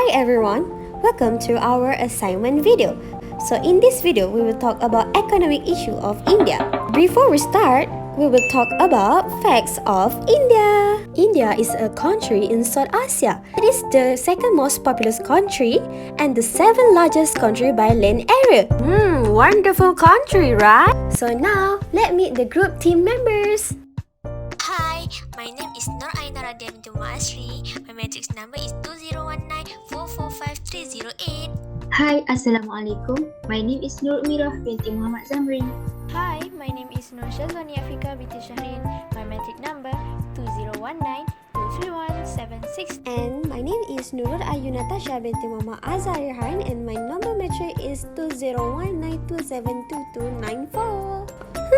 Hi everyone, welcome to our assignment video. So in this video, we will talk about economic issue of India. Before we start, we will talk about facts of India. India is a country in South Asia. It is the second most populous country and the seventh largest country by land area. Wonderful country, right? So now, let's meet the group team members. Hi, my name is Nur Ainara Bintu Asri. My matrix number is 2019445308. Hi, Assalamualaikum. My name is Nur Umirah binti Muhammad Zamri. Hi, my name is Nur Shazwani Afika binti Shahrin. My matric number 2019231766. And my name is Nurul Ayu Natasha binti Muhammad Azhar Irhan, and my number metric is 2019272294.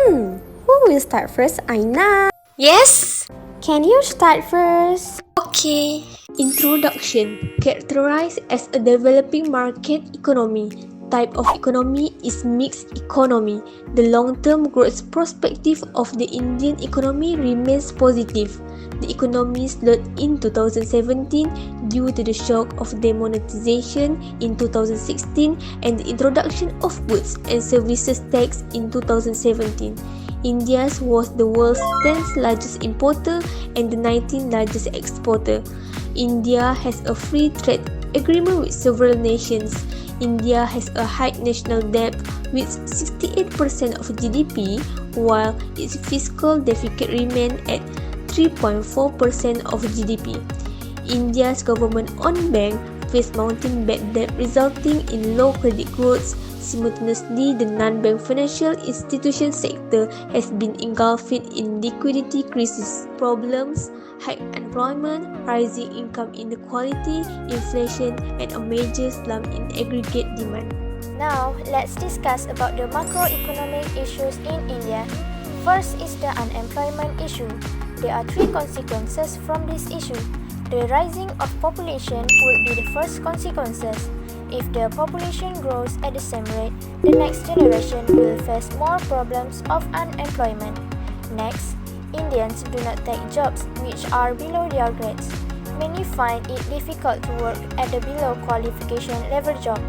Who will start first? Aina. Yes? Can you start first? Okay. Introduction. Characterized as a developing market economy, type of economy is mixed economy. The long-term growth perspective of the Indian economy remains positive. The economy slowed in 2017 due to the shock of demonetization in 2016 and the introduction of goods and services tax in 2017. India was the world's 10th largest importer and the 19th largest exporter. India has a free trade agreement with several nations. India has a high national debt with 68% of GDP, while its fiscal deficit remains at 3.4% of GDP. India's government-owned bank faced mounting bad debt resulting in low credit growth. Simultaneously, the non-bank financial institution sector has been engulfed in liquidity crisis problems, high unemployment, rising income inequality, inflation, and a major slump in aggregate demand. Now, let's discuss about the macroeconomic issues in India. First is the unemployment issue. There are three consequences from this issue. The rising of population would be the first consequences. If the population grows at the same rate, the next generation will face more problems of unemployment. Next, Indians do not take jobs which are below their grades. Many find it difficult to work at the below qualification level job.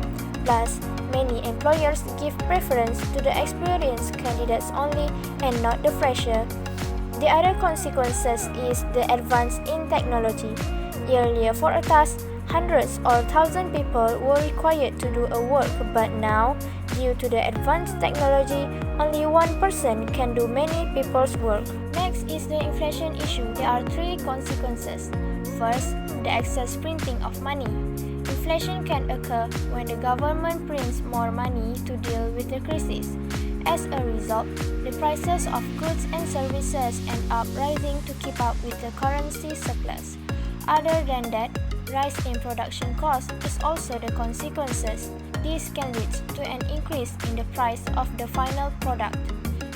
Plus, many employers give preference to the experienced candidates only and not the fresher. The other consequences is the advance in technology. Earlier, for a task, hundreds or thousands people were required to do a work, but now, due to the advanced technology, only one person can do many people's work. Next is the inflation issue. There are three consequences. First, the excess printing of money. Inflation can occur when the government prints more money to deal with the crisis. As a result, the prices of goods and services end up rising to keep up with the currency surplus. Other than that, rise in production cost is also the consequences. This can lead to an increase in the price of the final product.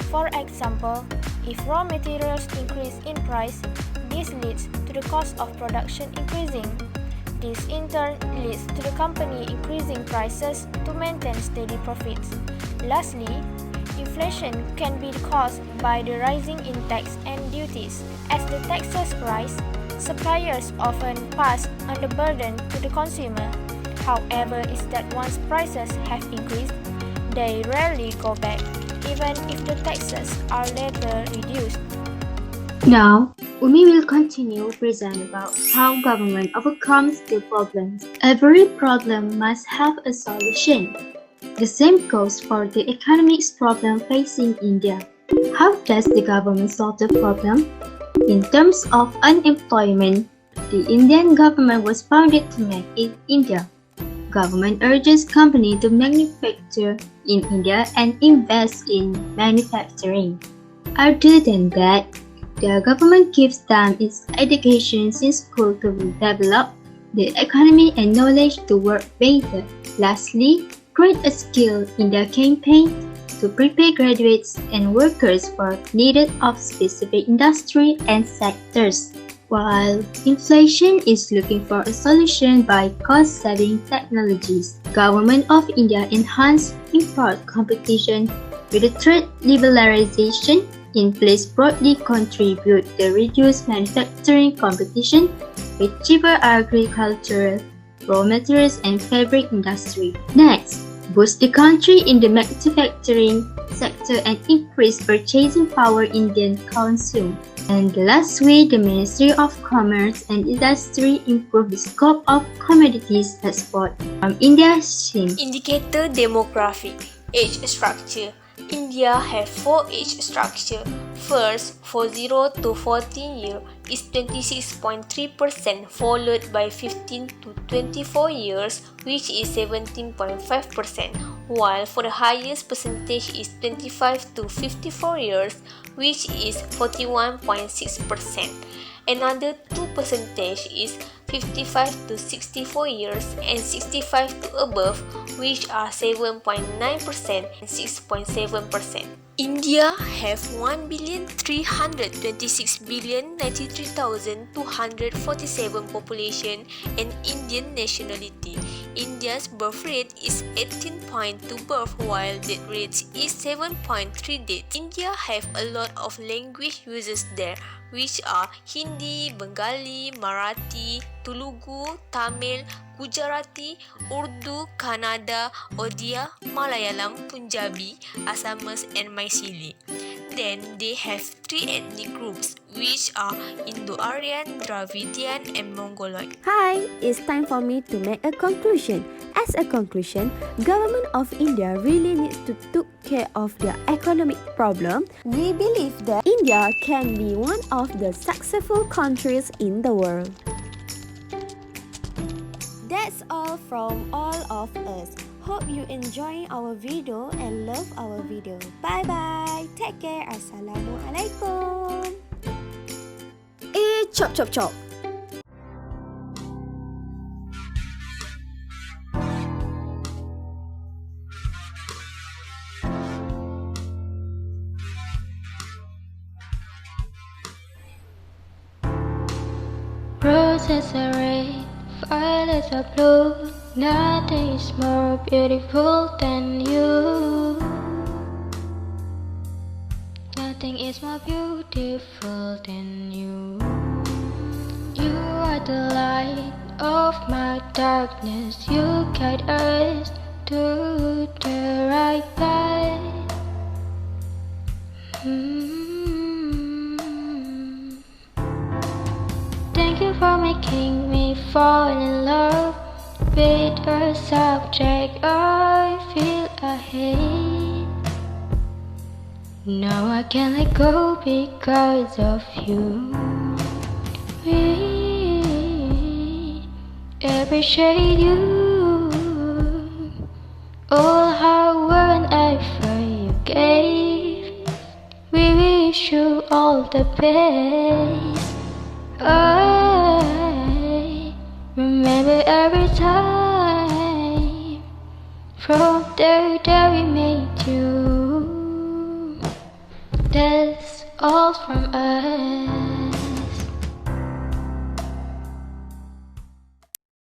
For example, if raw materials increase in price, this leads to the cost of production increasing. This in turn leads to the company increasing prices to maintain steady profits. Lastly, inflation can be caused by the rising in tax and duties. As the taxes rise, suppliers often pass on the burden to the consumer. However, is that once prices have increased, they rarely go back, even if the taxes are later reduced. Now, Umi will continue present about how government overcomes the problems. Every problem must have a solution. The same goes for the economic problem facing India. How does the government solve the problem? In terms of unemployment, the Indian government was founded to make in India. Government urges companies to manufacture in India and invest in manufacturing. Other than that, the government gives them its education in school to develop the economy and knowledge to work better. Lastly, create a skill in the campaign to prepare graduates and workers for needed of specific industry and sectors. While inflation is looking for a solution by cost-saving technologies, Government of India enhanced import competition with the trade liberalization in place broadly contribute to reduced manufacturing competition with cheaper agricultural raw materials and fabric industry. Next, boost the country in the manufacturing sector and increase purchasing power Indian consume. And the last way, the Ministry of Commerce and Industry improve the scope of commodities export from India. Indicator demographic, age structure. India have 4 age structure. First, for 0 to 14 year is 26.3%, followed by 15 to 24 years, which is 17.5%, while for the highest percentage is 25 to 54 years, which is 41.6%. Another 2% is 55 to 64 years and 65 to above, which are 7.9% and 6.7%. India have 1,326,093,247 population and Indian nationality. India's birth rate is 18.2 birth, while death rate is 7.3 death. India have a lot of language users there, which are Hindi, Bengali, Marathi, Telugu, Tamil, Gujarati, Urdu, Kannada, Odia, Malayalam, Punjabi, Assamese, and Maithili. Then they have 3 ethnic groups, which are Indo-Aryan, Dravidian, and Mongoloid. Hi, it's time for me to make a conclusion. As a conclusion, government of India really needs to take care of their economic problem. We believe that India can be one of the successful countries in the world. That's all from all of us. Hope you enjoy our video and love our video. Bye bye. Take care. Assalamualaikum. Chop chop chop. Roses are red, violets are blue. Nothing is more beautiful than you. Nothing is more beautiful than you. You are the light of my darkness. You guide us to the right path. Thank you for making me fall in love with a subject I feel I hate. Now I can't let go because of you. We appreciate you, all hard work and effort you gave. We wish you all the best. I remember every time from the day we made you. That's all from us.